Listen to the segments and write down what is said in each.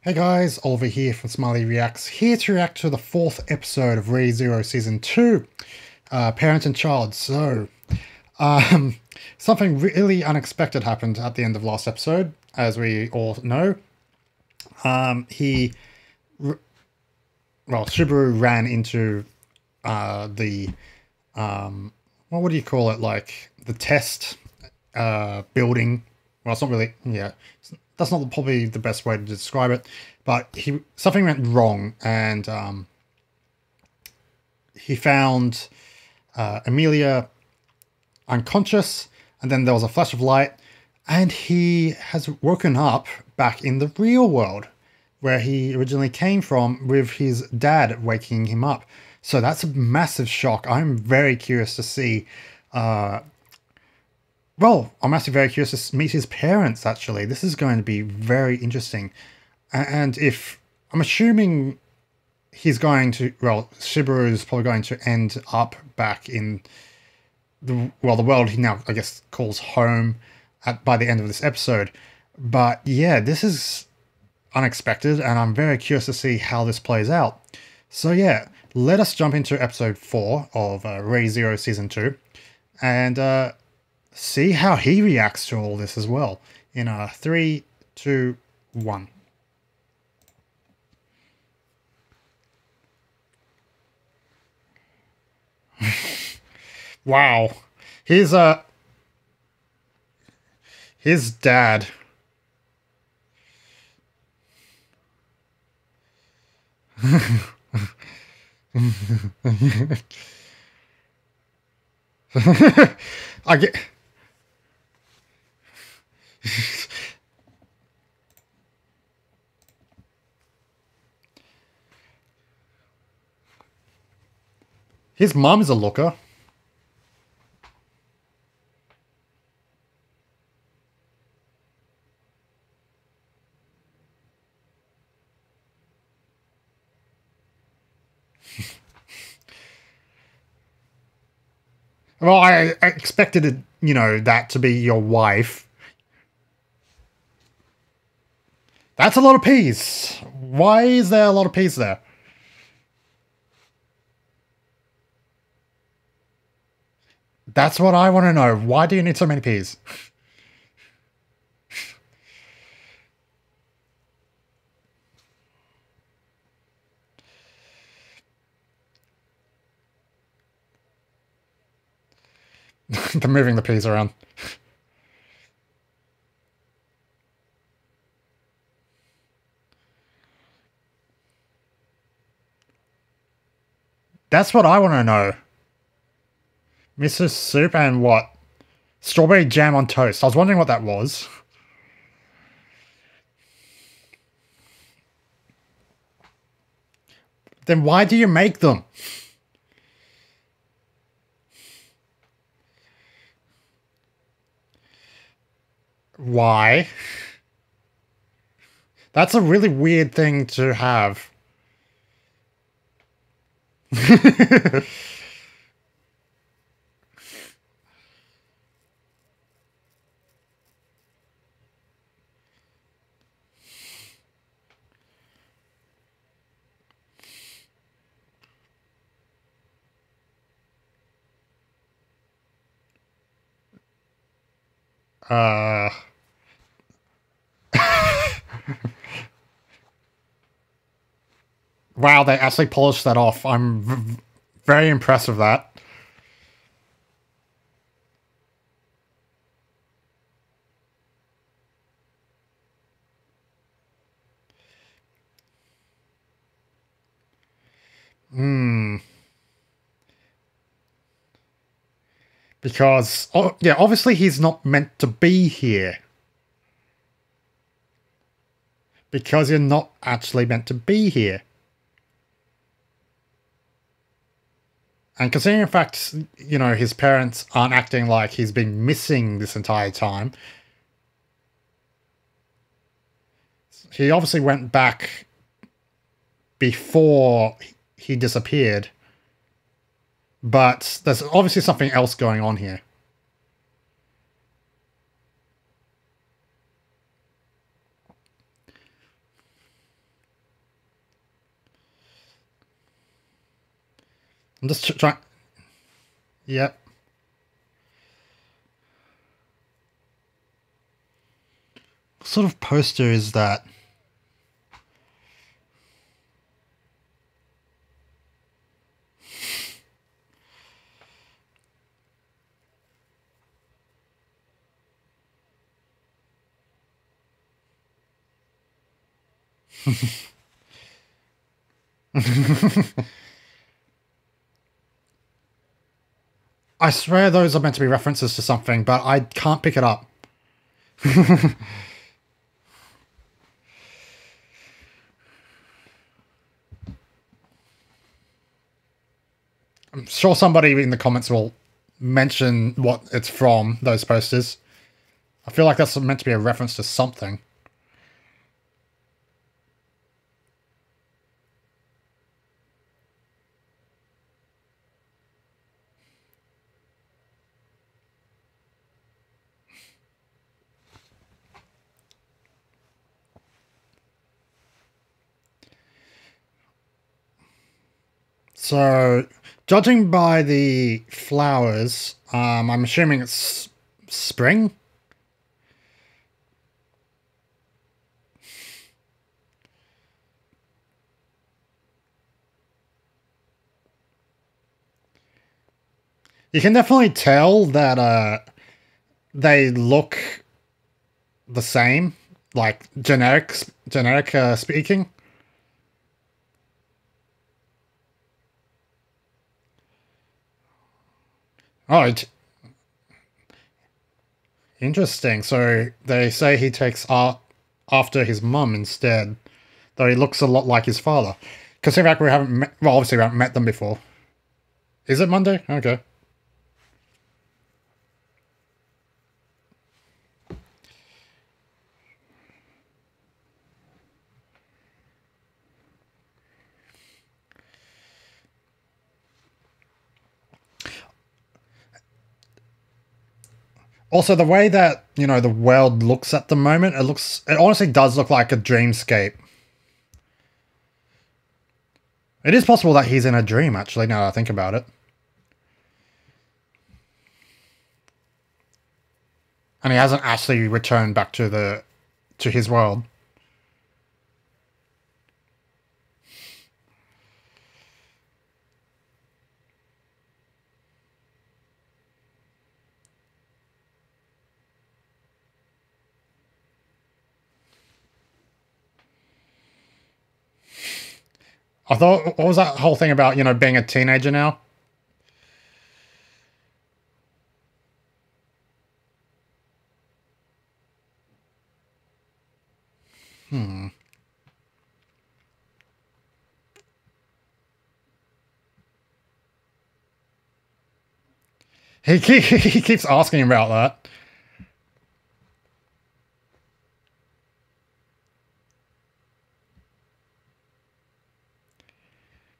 Hey guys, Oliver here from Smillie Reacts, here to react to the 4th episode of ReZero Season 2, Parent and Child. Um, Something really unexpected happened at the end of last episode, as we all know. Subaru ran into the, what do you call it, like, the test building. Well, it's not really, yeah, that's not probably the best way to describe it, but something went wrong, and he found Amelia unconscious, and then there was a flash of light, and he has woken up back in the real world, where he originally came from, with his dad waking him up. So that's a massive shock. I'm very curious to see I'm actually very curious to meet his parents, actually. This is going to be very interesting. And if I'm assuming he's going to, Shiburu's probably going to end up back in the world he now, I guess, calls home by the end of this episode. But yeah, this is unexpected, and I'm very curious to see how this plays out. So yeah, let us jump into episode 4 of ReZero Season 2, and see how he reacts to all this as well. In 3, 2, 1. Wow. Here's his dad. I get his mom is a looker. Well, I expected it, that to be your wife. That's a lot of peas. Why is there a lot of peas there? That's what I want to know. Why do you need so many peas? They're moving the peas around. That's what I want to know. Mr. Soup and what? Strawberry jam on toast. I was wondering what that was. Then why do you make them? Why? That's a really weird thing to have. uh... Wow, they actually polished that off. I'm very impressed with that. Because, yeah, obviously he's not meant to be here. Because you're not actually meant to be here. And considering the fact, his parents aren't acting like he's been missing this entire time, he obviously went back before he disappeared. But there's obviously something else going on here. I'm just trying. Yep. What sort of poster is that? I swear those are meant to be references to something, but I can't pick it up. I'm sure somebody in the comments will mention what it's from, those posters. I feel like that's meant to be a reference to something. So, judging by the flowers, I'm assuming it's spring? You can definitely tell that they look the same, like generic speaking. Oh, interesting. So they say he takes art after his mum instead, though he looks a lot like his father. Considering we haven't met, well, obviously we haven't met them before. Is it Monday? Okay. Also, the way that, you know, the world looks at the moment, it honestly does look like a dreamscape. It is possible that he's in a dream, actually, now that I think about it. And he hasn't actually returned back to his world. I thought, what was that whole thing about, you know, being a teenager now? Hmm. He keeps asking about that.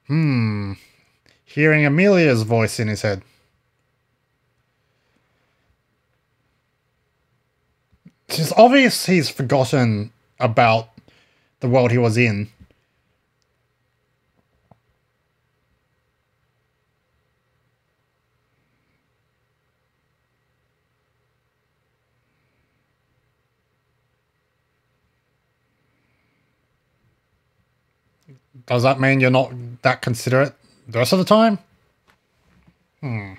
Hmm. Hearing Amelia's voice in his head. It's obvious he's forgotten about the world he was in. Does that mean you're not that considerate the rest of the time? Hmm.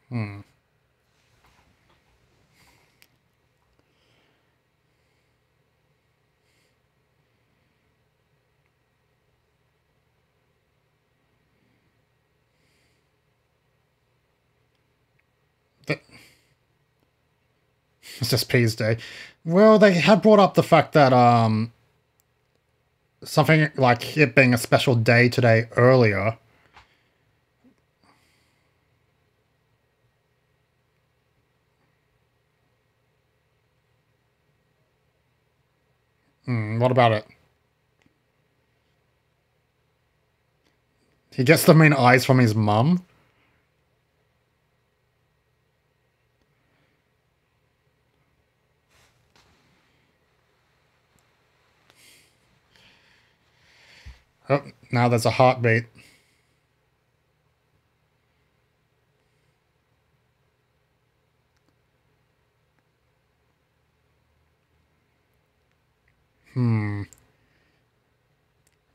Hmm. It's just P's Day. Well, they have brought up the fact that something like it being a special day today earlier. What about it? He gets the main eyes from his mum. Oh, now there's a heartbeat.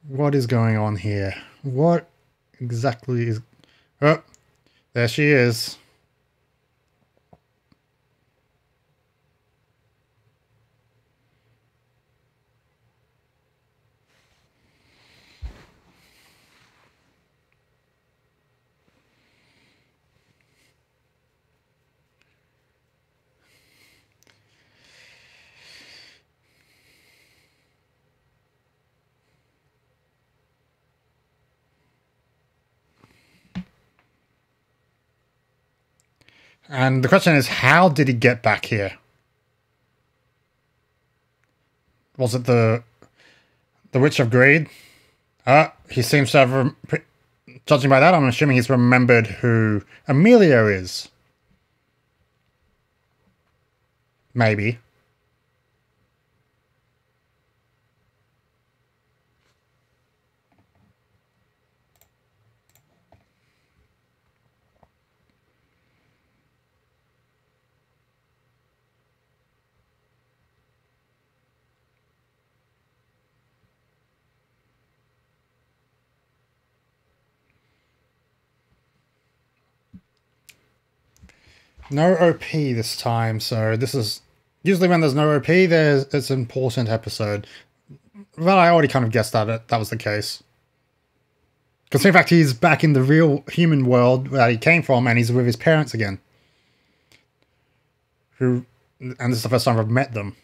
What is going on here? What exactly is... Oh, there she is. And the question is, how did he get back here? Was it the Witch of Greed? He seems to have... Judging by that, I'm assuming he's remembered who Amelia is. Maybe. No OP this time, so this is... Usually when there's no OP, it's an important episode. Well, I already kind of guessed that was the case. Because in fact, he's back in the real human world that he came from, and he's with his parents again. And this is the first time I've met them.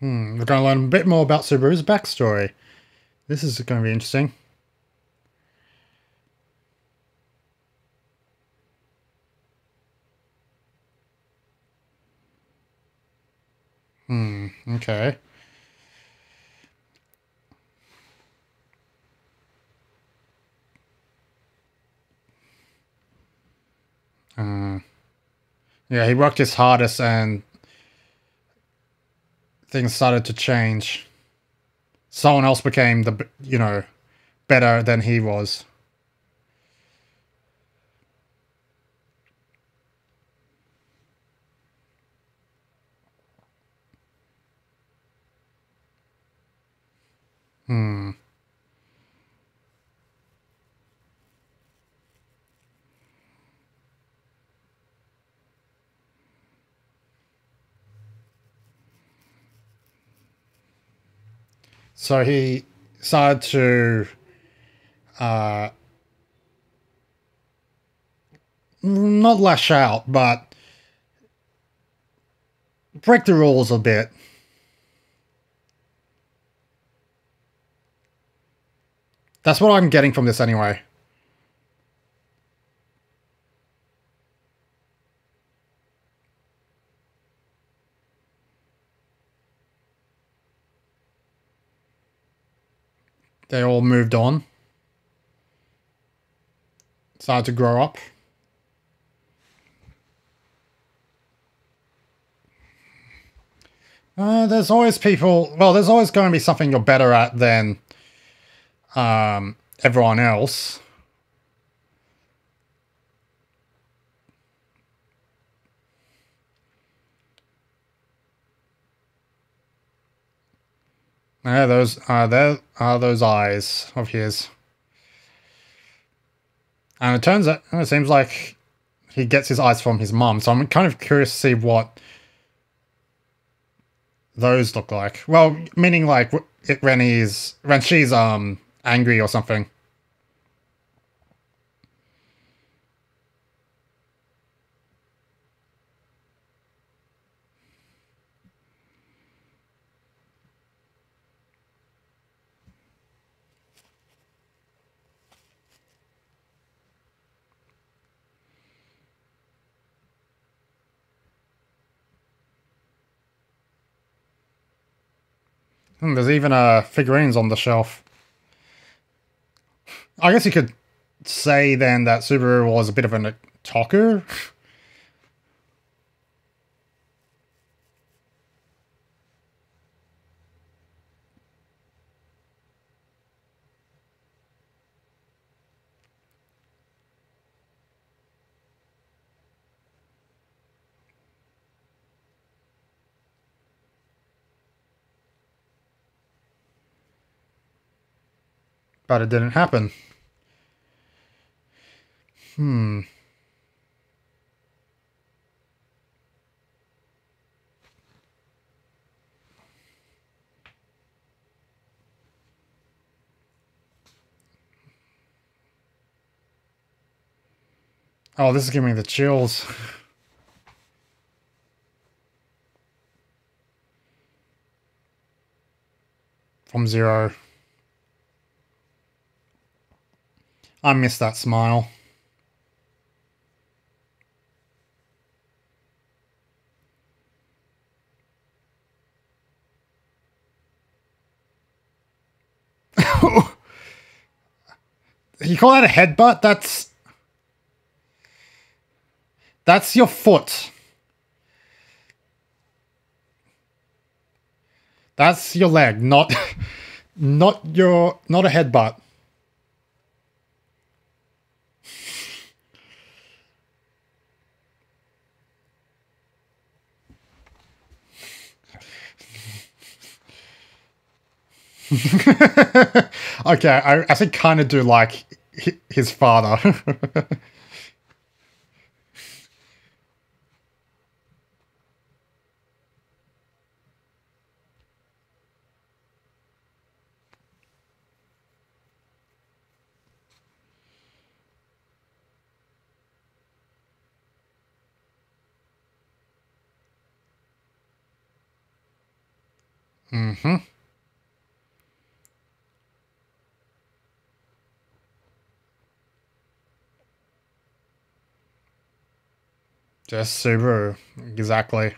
We're going to learn a bit more about Subaru's backstory. This is going to be interesting. Okay. Yeah, he worked his hardest and things started to change. Someone else became better than he was. So he started to not lash out, but break the rules a bit. That's what I'm getting from this anyway. They all moved on. Started to grow up. There's always people... Well, there's always going to be something you're better at than everyone else. Yeah, there are those eyes of his. And it seems like he gets his eyes from his mum, so I'm kind of curious to see what those look like. Well, meaning like when she's angry or something. There's even figurines on the shelf. I guess you could say then that Subaru was a bit of an otaku. But it didn't happen. Oh, this is giving me the chills. From Zero. I miss that smile. You call that a headbutt? That's your foot. That's your leg, not not a headbutt. Okay, I actually kind of do like his father. Mm-hmm. Just Subaru, exactly.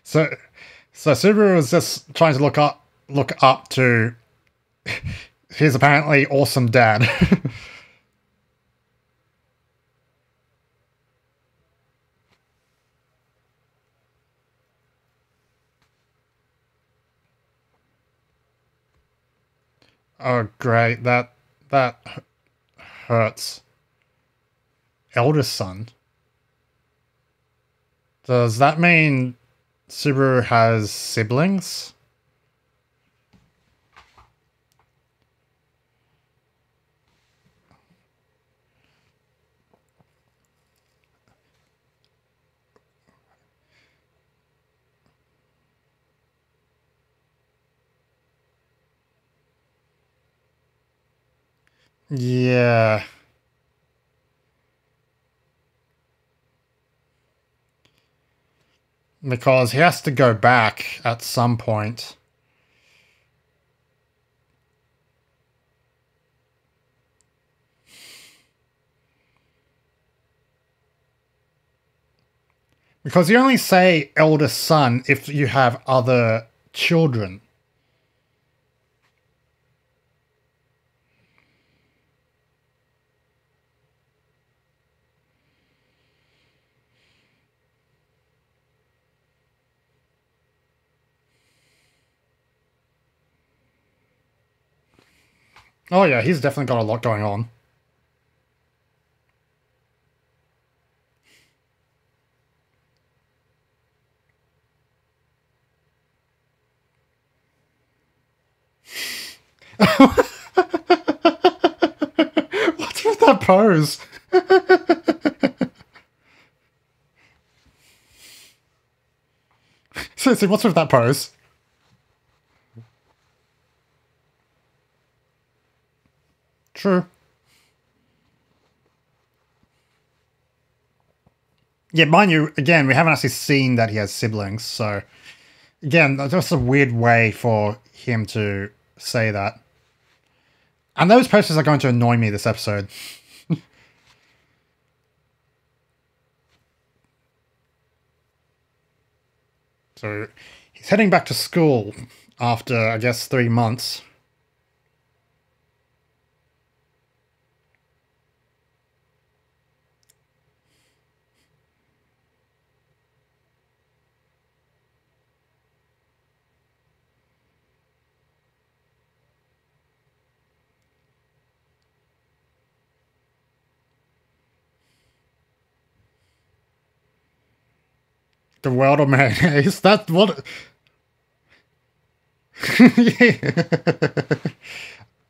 So, so Subaru was just trying to look up to his apparently awesome dad. Oh, great! That hurts. Eldest son. Does that mean Subaru has siblings? Yeah. Because he has to go back at some point. Because you only say eldest son if you have other children. Oh yeah, he's definitely got a lot going on. What's with that pose? Seriously, what's with that pose? True. Yeah, mind you, again, we haven't actually seen that he has siblings, so again, that's just a weird way for him to say that. And those posters are going to annoy me this episode. So he's heading back to school after, I guess, 3 months. The world of mayonnaise. That's what.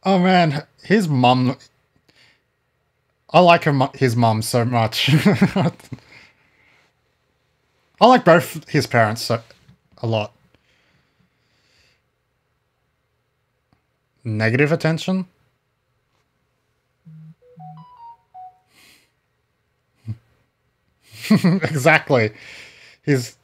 Oh man, his mum. I like his mum so much. I like both his parents a lot. Negative attention? Exactly. He's.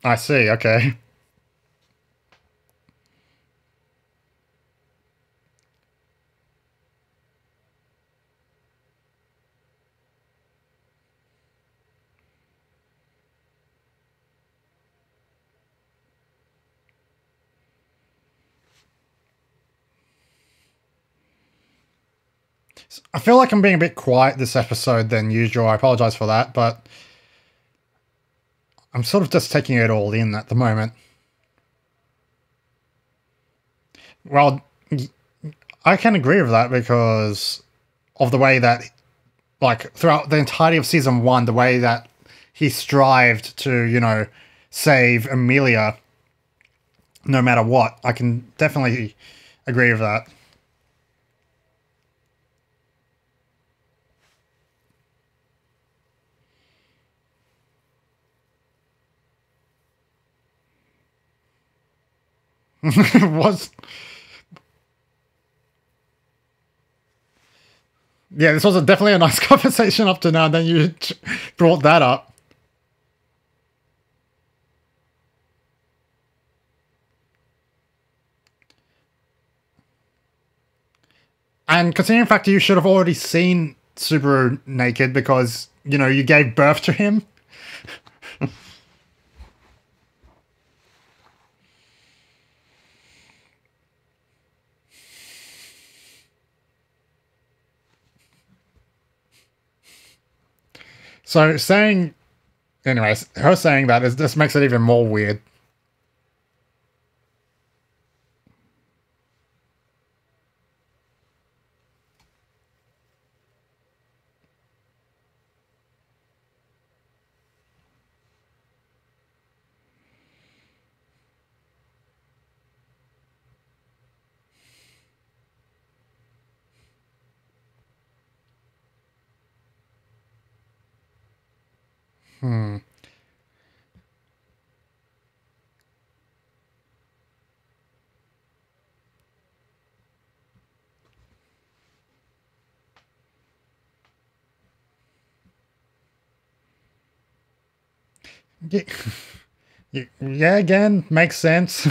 I see, okay. I feel like I'm being a bit quiet this episode than usual. I apologize for that, but I'm sort of just taking it all in at the moment. Well, I can agree with that because of the way that, like, throughout the entirety of season one, the way that he strived to, save Amelia no matter what. I can definitely agree with that. Was Yeah, this was definitely a nice conversation up to now, and then you brought that up. And considering the fact that you should have already seen Subaru naked because, you gave birth to him. So saying, anyways, her saying that is just makes it even more weird. Hmm. Yeah, yeah, again, makes sense.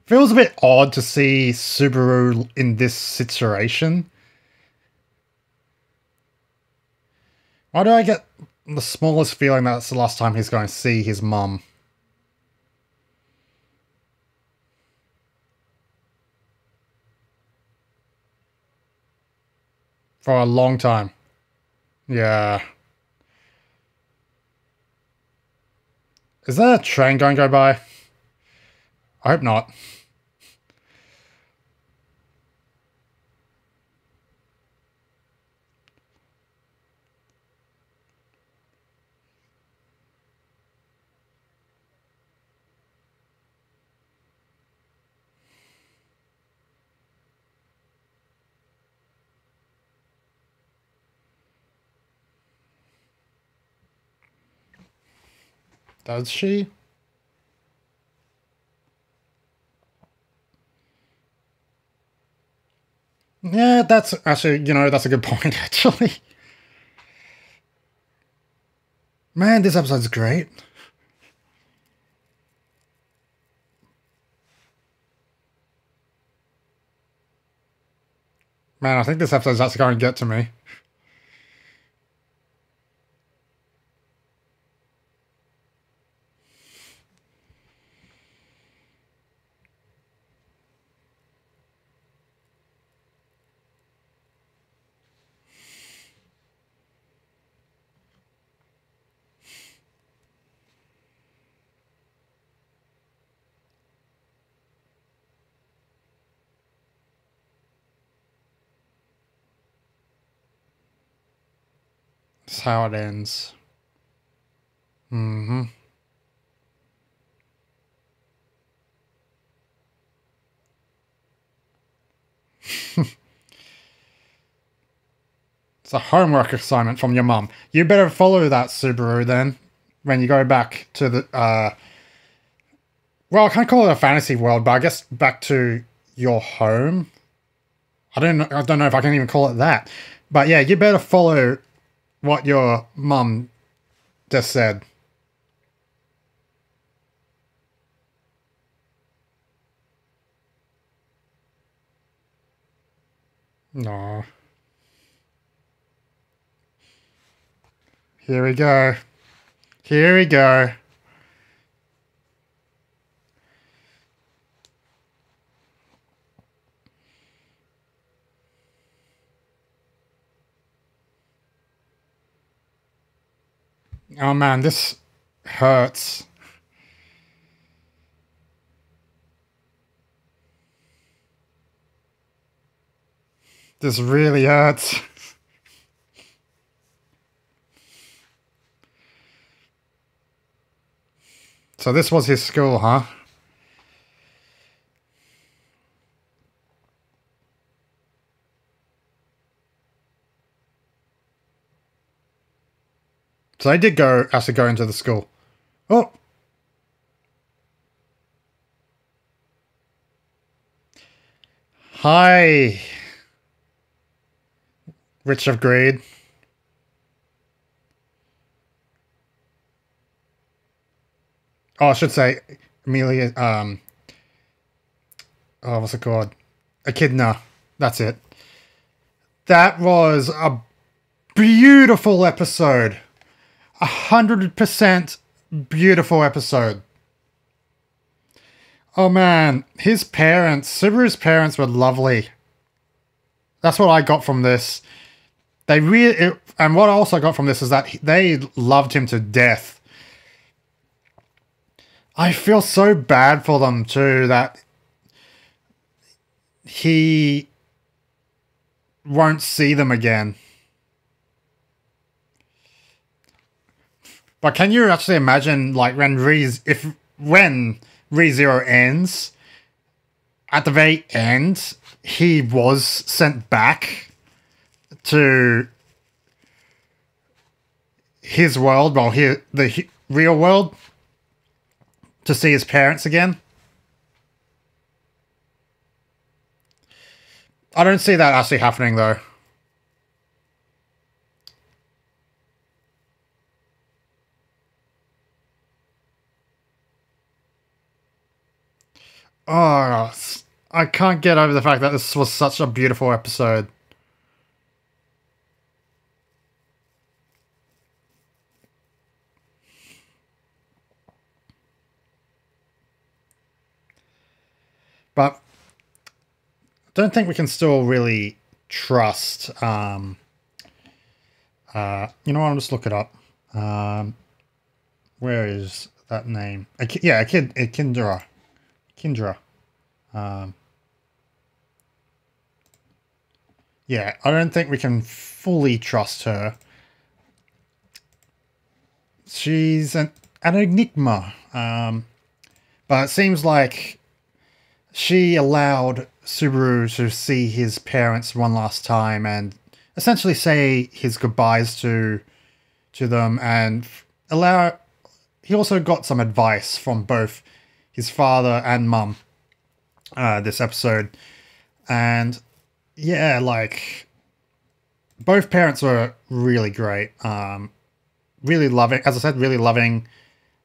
Feels a bit odd to see Subaru in this situation. Why do I get the smallest feeling that it's the last time he's going to see his mum? For a long time. Yeah. Is there a train going to go by? I hope not. Does she? Yeah, that's actually, that's a good point, actually. Man, this episode's great. Man, I think this episode's actually going to get to me. That's how it ends. Mm-hmm. It's a homework assignment from your mum. You better follow that, Subaru, then, when you go back to the, well, I can't call it a fantasy world, but I guess back to your home. I don't know if I can even call it that. But yeah, you better follow what your mum just said. No. Here we go. Here we go. Oh man, this hurts. This really hurts. So this was his school, huh? So they did actually go into the school. Oh! Hi! Rich of Greed. Oh, I should say, Amelia, oh, what's it called? Echidna. That's it. That was a beautiful episode. 100% beautiful episode. Oh man, his parents, Subaru's parents were lovely. That's what I got from this. And what I also got from this is that they loved him to death. I feel so bad for them too, that he won't see them again. But can you actually imagine, like, when ReZero ends, at the very end, he was sent back to his world, well, the real world, to see his parents again? I don't see that actually happening, though. Oh, I can't get over the fact that this was such a beautiful episode. But I don't think we can still really trust. You know what? I'll just look it up. Where is that name? Yeah, Kindra. Kindra. Yeah, I don't think we can fully trust her. She's an enigma. But it seems like she allowed Subaru to see his parents one last time and essentially say his goodbyes to them, and he also got some advice from both his father and mum this episode. And yeah, like, both parents were really great. Really loving, as I said, really loving.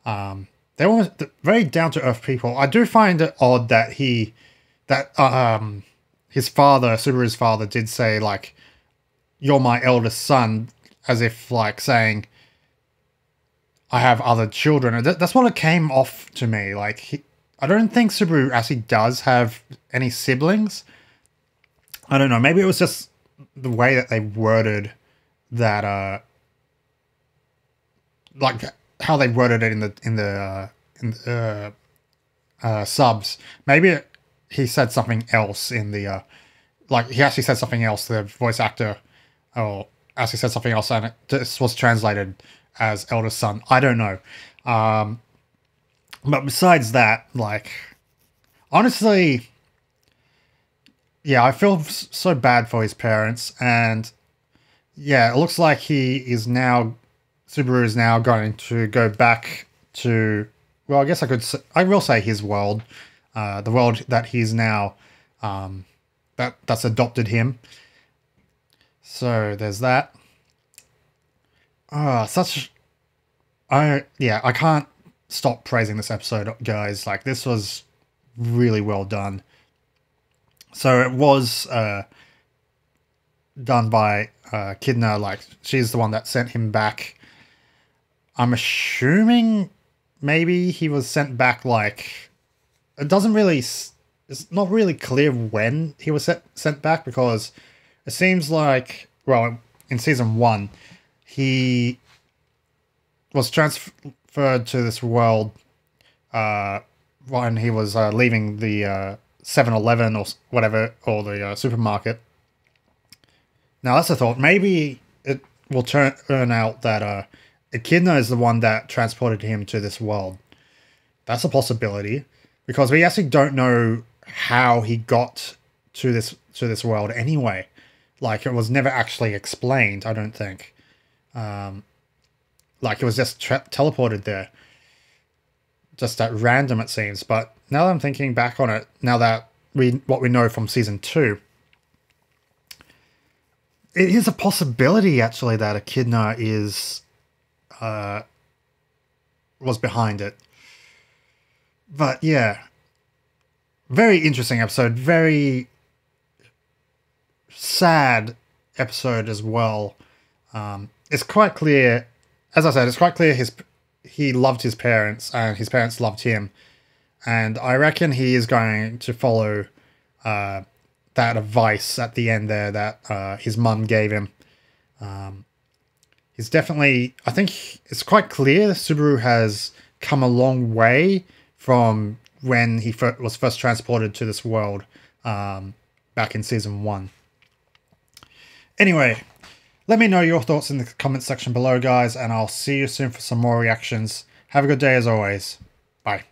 They're almost very down-to-earth people. I do find it odd that his father, Subaru's father, did say, like, "You're my eldest son," as if, like, saying, I have other children. And that's what it came off to me. Like, I don't think Subaru actually does have any siblings. I don't know. Maybe it was just the way that they worded that, like how they worded it in the subs. Maybe he said something else in the, like, he actually said something else, the voice actor, or actually said something else, and this was translated as eldest son. I don't know. But besides that, like, honestly, yeah, I feel so bad for his parents, and yeah, it looks like Subaru is now going to go back to, well, I guess I will say his world, the world that he's now, that's adopted him. So there's that. I can't stop praising this episode, guys. Like, this was really well done. So it was done by Kidna. Like, she's the one that sent him back. I'm assuming maybe he was sent back, like, it's not really clear when he was sent back, because it seems like, well, in season 1, he was transferred to this world when he was leaving the 7-Eleven or whatever, or the supermarket. Now, that's a thought. Maybe it will turn out that Echidna is the one that transported him to this world. That's a possibility, because we actually don't know how he got to this world anyway. Like, it was never actually explained, I don't think. Like, it was just teleported there. Just at random, it seems. But now that I'm thinking back on it, now that what we know from season 2, it is a possibility, actually, that Echidna was behind it. But yeah, very interesting episode, very sad episode as well. It's quite clear, as I said, it's quite clear he loved his parents and his parents loved him, and I reckon he is going to follow that advice at the end there that his mum gave him. He's definitely, I think it's quite clear Subaru has come a long way from when he was first transported to this world back in season 1. Anyway, let me know your thoughts in the comment section below, guys, and I'll see you soon for some more reactions. Have a good day as always. Bye.